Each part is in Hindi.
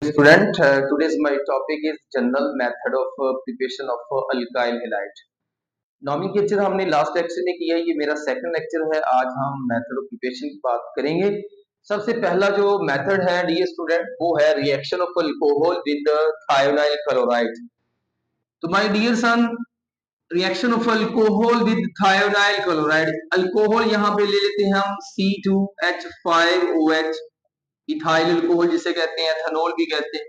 Student, today's my topic is general method of preparation of alkyl halide. Nomenclature हमने लास्ट लेक्चर में किया, ये मेरा सेकंड लेक्चर है। आज हम मेथड ऑफ प्रिपरेशन की बात करेंगे। सबसे पहला जो मेथड है डियर स्टूडेंट, वो है reaction of alcohol with thionyl chloride. तो my dear son, reaction of alcohol with thionyl chloride, alcohol यहाँ पे ले लेते हैं हम C2H5OH, इथाइल अल्कोहल जिसे कहते हैं, एथेनॉल भी कहते हैं।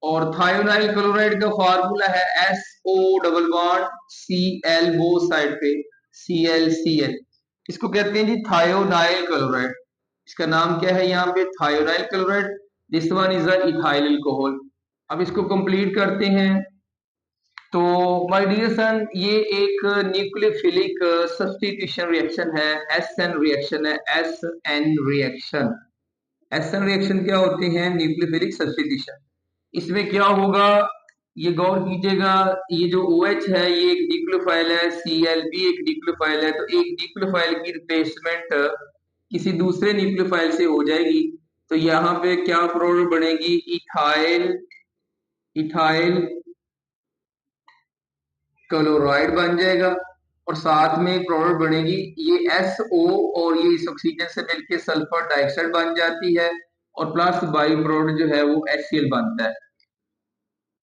और थायोनाइल क्लोराइड का फार्मूला है SO डबल बॉन्ड Cl, वो साइड पे ClCl, इसको कहते हैं जी थायोनाइल क्लोराइड। इसका नाम क्या है यहाँ पे? Thionyl chloride. This one is a ethyl alcohol. अब इसको कंप्लीट करते हैं। तो माय डियर सन, ये एक न्यूक्लियोफिलिक सब्स्टिट्यूशन रिएक्शन है, SN रिएक्शन है, SN रिएक्शन। SN रिएक्शन क्या होते हैं? Nucleophilic substitution. इसमें क्या होगा, ये गौर कीजिएगा, ये जो OH है ये एक न्यूक्लियोफाइल है, Cl भी एक न्यूक्लियोफाइल है। तो एक न्यूक्लियोफाइल की रिप्लेसमेंट किसी दूसरे न्यूक्लियोफाइल से हो जाएगी। तो यहाँ पे क्या प्रोडक्ट बनेगी? इथाइल क्लोराइड बन जाएगा, और साथ में प्रोडक्ट बनेगी ये SO, और ये इस ऑक्सीजन से मिलकर सल्फर डाइऑक्साइड बन जाती है, और प्लस बाई प्रोडक्ट जो है वो HCl बनता है।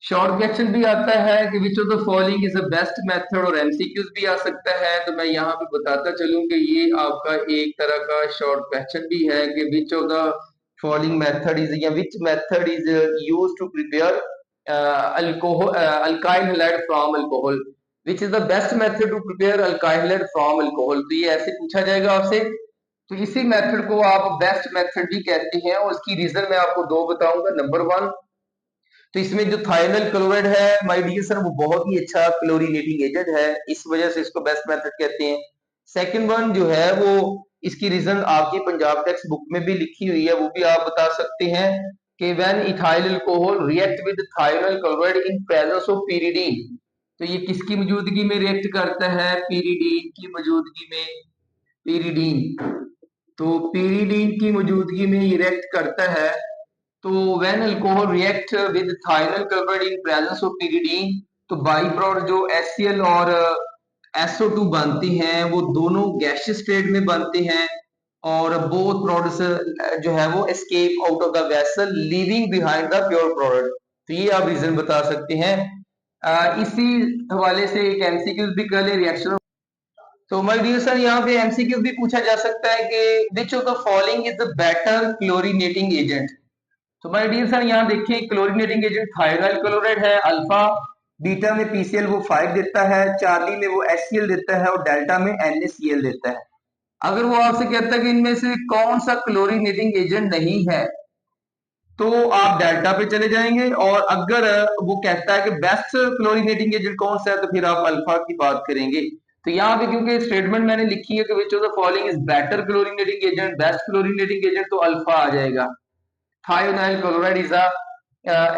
शॉर्ट क्वेश्चन भी आता है कि which of the following is the best method, और एमसीक्यूज भी आ सकता है। तो मैं यहाँ पे बताता चलूं कि ये आपका एक तरह का शॉर्ट क्वेश्चन भी है कि which of the following method is, या which method is used to prepare alcohol alkyl halide from alcohol, which is the best method to prepare alkyl halide from alcohol. तो ये ऐसे पूछा जाएगा आपसे। तो इसी मेथड को आप बेस्ट मेथड भी कहते हैं, और इसकी रीजन मैं आपको दो बताऊंगा। नंबर वन, तो इसमें जो थायोनाइल क्लोराइड है माय डियर सर, वो बहुत ही अच्छा क्लोरीनेटिंग एजेंट है, इस वजह से इसको बेस्ट मेथड कहते हैं। सेकंड वन जो है वो, इसकी रीजन आपकी पंजाब टेक्स्ट बुक में भी लिखी हुई है, वो भी आप बता सकते हैं कि when ethyl alcohol react with thionyl chloride in presence of pyridine। तो ये किसकी मौजूदगी में रिएक्ट करता है? pyridine की मौजूदगी में। pyridine, तो pyridine की मौजूदगी में ये रिएक्ट करता है। तो when alcohol react with thionyl chloride in presence of pyridine, तो बाई प्रोडक्ट जो HCl और SO2 बनते हैं, वो दोनों गैसियस स्टेट में बनते हैं, और बोथ प्रोडक्ट्स जो है वो escape out of the vessel leaving behind the pure product. तो ये आप रीजन बता सकते हैं। इसी हवाले से एक एमसीक्यूज भी कर ले, रिएक्शन। तो माय डियर सर, यहाँ पे एमसीक्यू भी पूछा जा सकता है कि which of the following is the better chlorinating agent. तो माय डियर सर, यहाँ देखिए क्लोरीनेटिंग एजेंट थायोनाइल क्लोराइड है। अल्फा बीटा में PCl वो 5 देता है, चार्ली में वो HCl देता है, और डेल्टा में NaCl देता है। अगर वो आपसे कहता है कि इनमें से कौन सा क्लोरीनेटिंग एजेंट नहीं है, तो आप डेल्टा पे चले जाएंगे। और अगर वो कहता है कि बेस्ट क्लोरीनेटिंग एजेंट कौन सा है, तो फिर आप अल्फा की बात करेंगे। तो यहाँ पे क्योंकि स्टेटमेंट मैंने लिखी है कि which of the following is better chlorinating agent, best chlorinating agent, तो अल्फा आ जाएगा। Thionyl chloride is a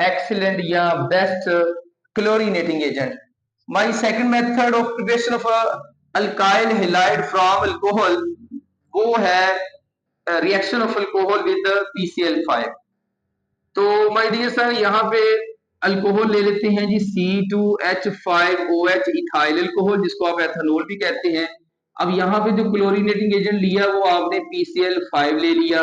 excellent या best chlorinating agent. My second method of preparation of a alkyl halide from alcohol, वो है reaction of alcohol with PCl5। तो माय डियर सर, यहाँ पे अल्कोहल ले लेते हैं जी C2H5OH, इथाइल अल्कोहल, जिसको आप एथेनॉल भी कहते हैं। अब यहाँ पे जो क्लोरीनेटिंग एजेंट लिया वो आपने PCl5 ले लिया।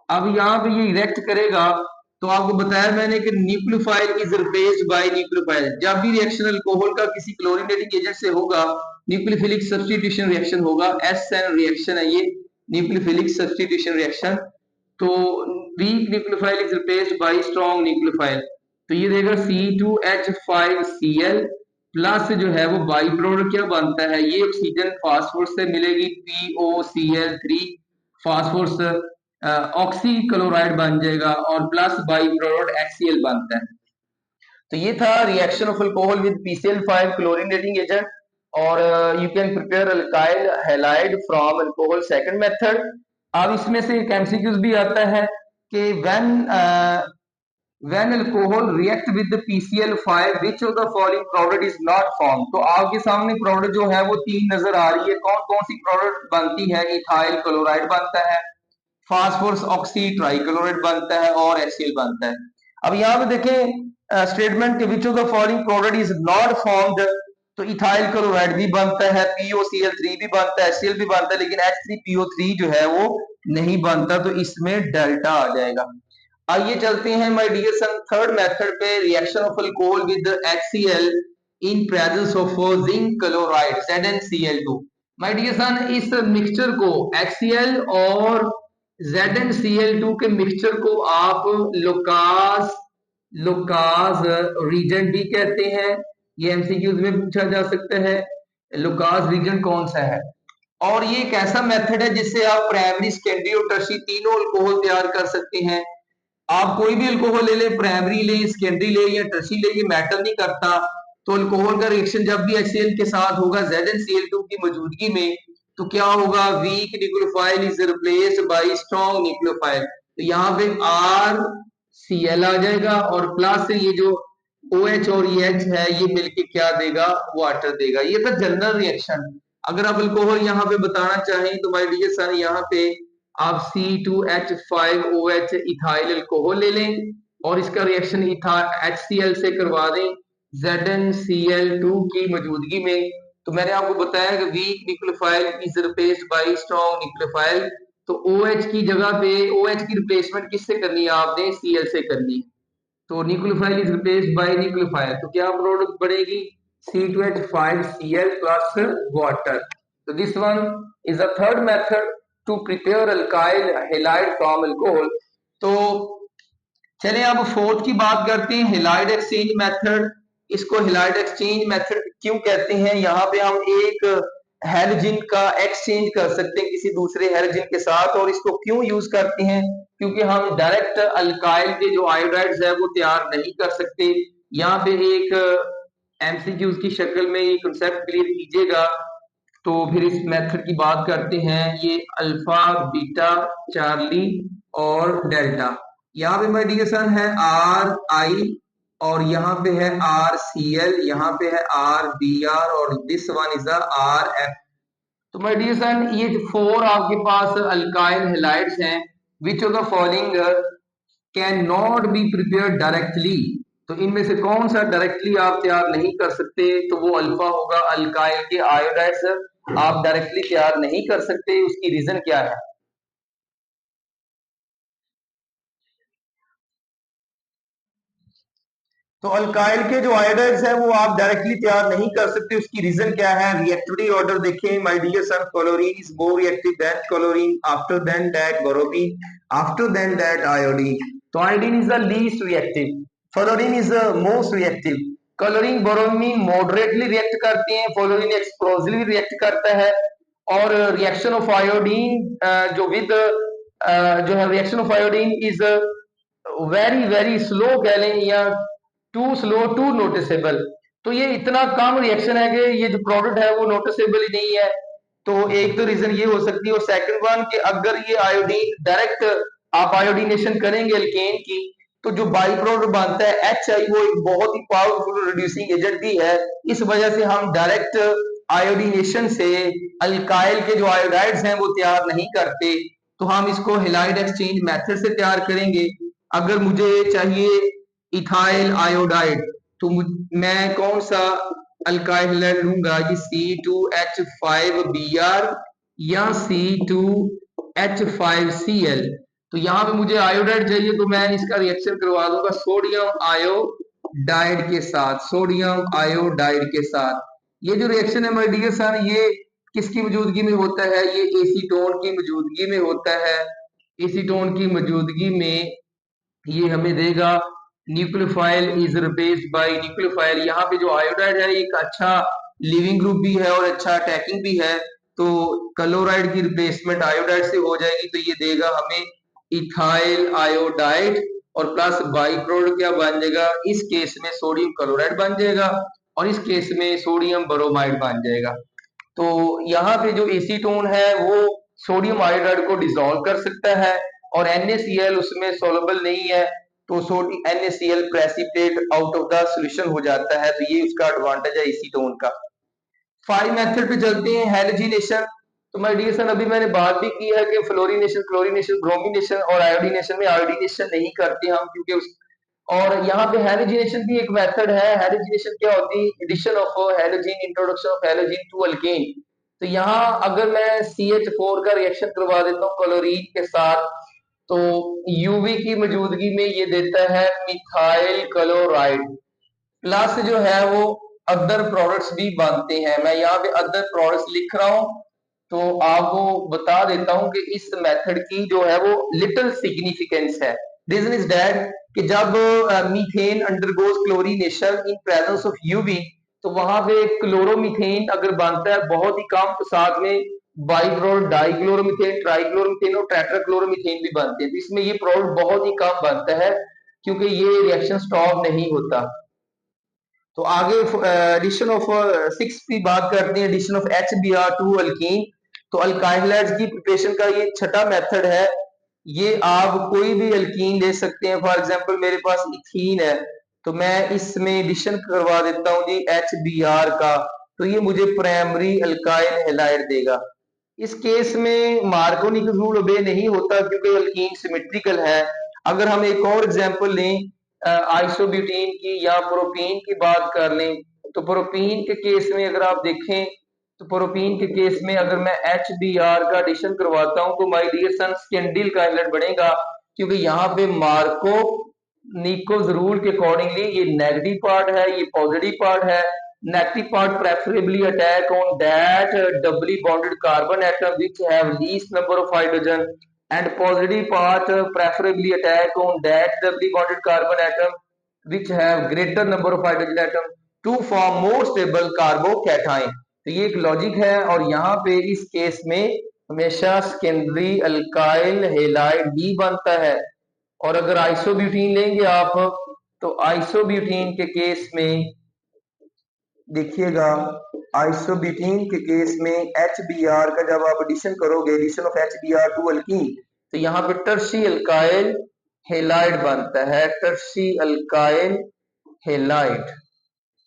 अब यहाँ पे ये रिएक्ट करेगा, तो आपको बताया मैंने कि nucleophile is replaced by nucleophile. जब भी रिएक्शन अल्कोहल का किसी क्लोरीनेटिंग एजेंट से होगा, न्यूक्लियोफिलिक सब्स्टिट्यूशन रिएक्शन होगा, SN रिएक्शन है ये, न्यूक्लियोफिलिक सब्स्टिट्यूशन रिएक्शन। तो weak nucleophile is replaced bye strong nucleophile. तो ये देगा C2H5Cl प्लस जो है वो बाई प्रोडक्ट क्या बनता है, ये ऑक्सीजन फास्फोरस से मिलेगी POCl3, फास्फोरस ऑक्सी क्लोराइड बन जाएगा, और प्लस बाई प्रोडक्ट HCl बनता है। तो ये था reaction of alcohol with PCl5 chlorinating agent, और you can prepare alkyl halide from alcohol, second method. अब इसमें से एक एमसीक्यूज भी आता है कि when alcohol react with the PCl5, which of the following product is not formed। तो आपके सामने प्रोडक्ट जो है वो तीन नजर आ रही है, कौन कौन सी प्रोडक्ट बनती है? इथाइल क्लोराइड बनता है, फास्फोरस ऑक्सी ट्राइक्लोराइड बनता है, और HCl बनता है। अब यहाँ पे देखें स्टेटमेंट के विच of the following product is not formed, तो इथाइल क्लोराइड भी बनता है, POCl3 भी बनता है, HCl भी बनता है, लेकिन H3PO3 जो है वो नहीं बनता, तो इसमें डेल्टा आ जाएगा। आइए चलते हैं my dear son third method पे, reaction of alcohol with HCl in presence of zinc chloride ZnCl2। My dear son इस मिक्सचर को HCl और ZnCl2 के मिक्सचर को आप लुकास लुकास रीजन भी कहते हैं, ये एमसीक्यूज में पूछा जा सकता है। लुकास रीजन कौन सा है? और ये एक ऐसा मेथड है जिससे आप प्राइमरी सेकेंडरी और टर्शियरी तीनों अल्कोहल तैयार कर सकते हैं। आप कोई भी अल्कोहल ले लें, प्राइमरी ले, सेकेंडरी ले या टर्शियरी ले, ये मैटर नहीं करता। तो अल्कोहल का रिएक्शन जब भी HCl के साथ होगा ZnCl2 की मौजूदगी में, तो क्या होगा, weak nucleophile is replaced bye strong nucleophile, तो यहाँ पे RCl आ जाएगा और प्लस ये जो OH और EH है ये मिलके क्या देगा, वाटर देगा। ये था जनरल रिएक्शन। अगर आप अल्कोहल यहाँ पे बताना चाहें तो माय डियर सन यहाँ पे आप C2H5OH इथाइल अल्कोहल ले लें और इसका रिएक्शन HCl से करवा दें ZnCl2 की मौजूदगी में। तो मैंने आपको बताया कि weak nucleophile is replaced bye strong nucleophile, तो OH की जगह पे OH की रिप्लेसमेंट किससे करनी है, आपने Cl से करनी है। तो nucleophile is replaced by nucleophile, तो क्या प्रोडक्ट बनेगी, C2H5Cl प्लस वाटर। तो this one is the third method to prepare alkyl halide from alcohol. तो चलिए अब फोर्थ की बात करते हैं, हैलाइड एक्सचेंज मेथड। इसको हैलाइड एक्सचेंज मेथड क्यों कहते हैं? यहाँ पे हम एक हैलोजन का एक्सचेंज कर सकते हैं किसी दूसरे हैलोजन के साथ, और इसको क्यों यूज करते हैं, क्योंकि हम डायरेक्ट अल्काइल के जो आयोडाइड्स है वो तैयार नहीं कर सकते। यहाँ पे एक एमसीक्यूज की शक्ल में ये कंसेप्ट क्लियर कीजिएगा। तो फिर इस मेथड की बात करते हैं, ये अल्फा, बीटा, चार्ली और डेल्टा। यहाँ पे माय डियर सन है RI और यहाँ पे है RCl, यहाँ पे है RBr और दिस वन इज RF। तो माय डियर सन ये फोर आपके पास अल्काइल हैलाइड्स हैं, विच of the following can not be prepare directly, तो इनमें से कौन सा डायरेक्टली आप तैयार नहीं कर सकते, तो वो अल्फा होगा। अल्काइल के आयोडाइड्स आप डायरेक्टली तैयार नहीं कर सकते, उसकी रीजन क्या है? तो अल्काइल के जो आयोडाइड्स हैं वो आप डायरेक्टली तैयार नहीं कर सकते, उसकी रीजन क्या है? रिएक्टिविटी ऑर्डर देखें my dear son, chlorine is more reactive than chlorine, after then that bromine, after then that iodine. तो iodine is the least reactive, fluorine is the most reactive. Chlorine bromine moderately react करते हैं, फ्लोरीन एक्सप्लोसिवली रिएक्ट करता है। और रिएक्शन ऑफ आयोडीन जो विद जो है reaction of iodine is very very slow कह लें, या टू स्लो टू नोटिसेबल। तो ये इतना कम रिएक्शन है कि ये जो प्रोडक्ट है वो नोटिसेबल ही नहीं है। तो एक तो रीजन ये हो सकती है, और सेकंड वन कि अगर ये आयोडीन डायरेक्ट आप आयोडीनेशन करेंगे अल्केन की, तो जो बाई प्रोडक्ट बनता है HI वो एक बहुत ही पावरफुल रिड्यूसिंग एजेंट भी है। इस वजह से हम डायरेक्ट आयोडीनेशन से अल्काइल के जो आयोडाइड्स हैं वो तैयार नहीं करते, तो हम इसको हैलाइड एक्सचेंज मेथड से तैयार करेंगे। अगर मुझे चाहिए इथाइल आयोडाइड, तो मैं कौन सा अल्काइल हैलाइड लूंगा, ये C2H5Br या C2H5Cl। तो यहाँ पे मुझे आयोडाइड चाहिए, तो मैं इसका रिएक्शन करवा दूंगा सोडियम आयोडाइड के साथ, सोडियम आयोडाइड के साथ। ये जो रिएक्शन है माय डियर सन, ये किसकी मौजूदगी में होता है? ये एसीटोन की मौजूदगी में होता है। एसीटोन की मौजूदगी में ये हमें देगा nucleophile is replaced by nucleophile. यहाँ पे जो आयोडाइड है एक अच्छा लिविंग ग्रुप भी है और अच्छा अटैकिंग भी है, तो क्लोराइड की रिप्लेसमेंट आयोडाइड से हो जाएगी, तो ये देगा हमें इथाइल आयोडाइड और प्लस बाई प्रोडक्ट क्या बन जाएगा, इस केस में सोडियम क्लोराइड बन जाएगा और इस केस में सोडियम ब्रोमाइड बन जाएगा। तो यहाँ पे जो एसीटोन है वो सोडियम आयोडाइड को डिसॉल्व कर सकता है और NaCl उसमें सोलबल नहीं है, तो NaCl precipitate out of the solution हो जाता है। तो ये उसका एडवांटेज है एसीटोन का। 5 मेथड पे चलते हैं, हैलोजिनेशन। तो माय डियर सन अभी मैंने बात भी की है कि फ्लोरीनेशन, क्लोरीनेशन, ब्रोमीनेशन और आयोडीनेशन में आयोडीनेशन नहीं करते हम, क्योंकि और यहाँ पे हैलोजिनेशन भी एक मेथड है। हैलोजिनेशन क्या होती है? Addition of halogen, introduction of halogen to alkane. तो यहाँ अगर मैं CH4 का रिएक्शन करवा देता हूँ क्लोरीन के साथ, तो यूवी की मौजूदगी में ये देता है मिथाइल क्लोराइड। प्लस जो है वो अदर प्रोडक्ट्स भी बनते हैं। मैं यहाँ पे अदर प्रोडक्ट्स लिख रहा हूँ, तो आपको बता देता हूँ कि इस मेथड की जो है वो लिटिल सिग्निफिकेंस है। रीजन इज दैट कि जब methane undergoes chlorination in presence of UV, तो वहां पे क्लोरोमीथेन अगर बनता है बहुत ही कम, तो साथ में बाई प्रोडक्ट डाइक्लोरोमीथेन, ट्राइक्लोरोमीथेन और टेट्राक्लोरोमीथेन भी बनते हैं। तो इसमें ये प्रोडक्ट बहुत ही कम बनता है, क्योंकि ये रिएक्शन स्टॉप नहीं होता। तो आगे एडिशन ऑफ 6 की बात करते हैं, addition of HBr to alkene. तो अल्काइल हैलाइड्स की प्रिपरेशन का ये छठा मेथड है। ये आप कोई भी अल्कीन ले सकते हैं। फॉर एग्जांपल मेरे पास इथीन है, तो मैं इसमें एडिशन करवा देता हूँ जी HBr का, तो ये मुझे प्राइमरी अल्काइल हैलाइड देगा। इस केस में मार्कोनिक रूल ओबे नहीं होता, क्योंकि अल्कीन सिमेट्रिकल है। अगर हम एक और एग्जांपल लें आइसोब्यूटीन की या प्रोपीन की बात कर लें, तो प्रोपीन के केस में अगर आप देखें, तो प्रोपीन के केस में अगर मैं HBr का एडिशन करवाता हूं, तो माय डियर सन स्केंडिल का हाइलाइट बनेगा, क्योंकि यहाँ पे मार्को निकोज रूल के अकॉर्डिंगली ये नेगेटिव पार्ट है, ये पॉजिटिव पार्ट है। Negative part preferably attack on that doubly bonded carbon atom which have least number of hydrogen, and positive part preferably attack on that doubly bonded carbon atom which have greater number of hydrogen atom to form more stable carbocation। तो ये एक लॉजिक है, और यहाँ पे इस केस में हमेशा सेकेंडरी अल्काइल हेलाइड भी बनता है। और अगर आइसोब्यूटीन लेंगे आप, तो आइसोब्यूटीन के केस में देखिएगा, आइसोब्यूटीन के केस में HBr का जब आप एडिशन करोगे, addition of HBr to alkene, तो यहाँ पे टर्शी अल्काइल हेलाइड बनता है, टर्शी अल्काइल हेलाइड।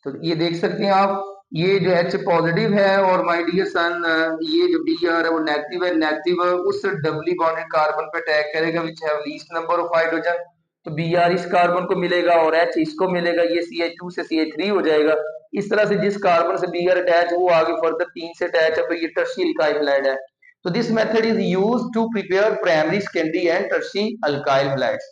तो ये देख सकते हैं आप, ये जो H पॉजिटिव है, और माय डियर सन ये जो Br है वो नेगेटिव है। नेगेटिव उस डबली बॉन्डेड कार्बन पे अटैक करेगा which have least number of hydrogen, तो Br इस कार्बन को मिलेगा और H इसको मिलेगा, ये CH2 से CH3 हो जाएगा। इस तरह से जिस कार्बन से Br अटैच, वो आगे फर्दर 3 से अटैच है, तो ये टर्शी अल्काइल हैलाइड है। तो this method is used to prepare primary, secondary and tertiary alkyl halides.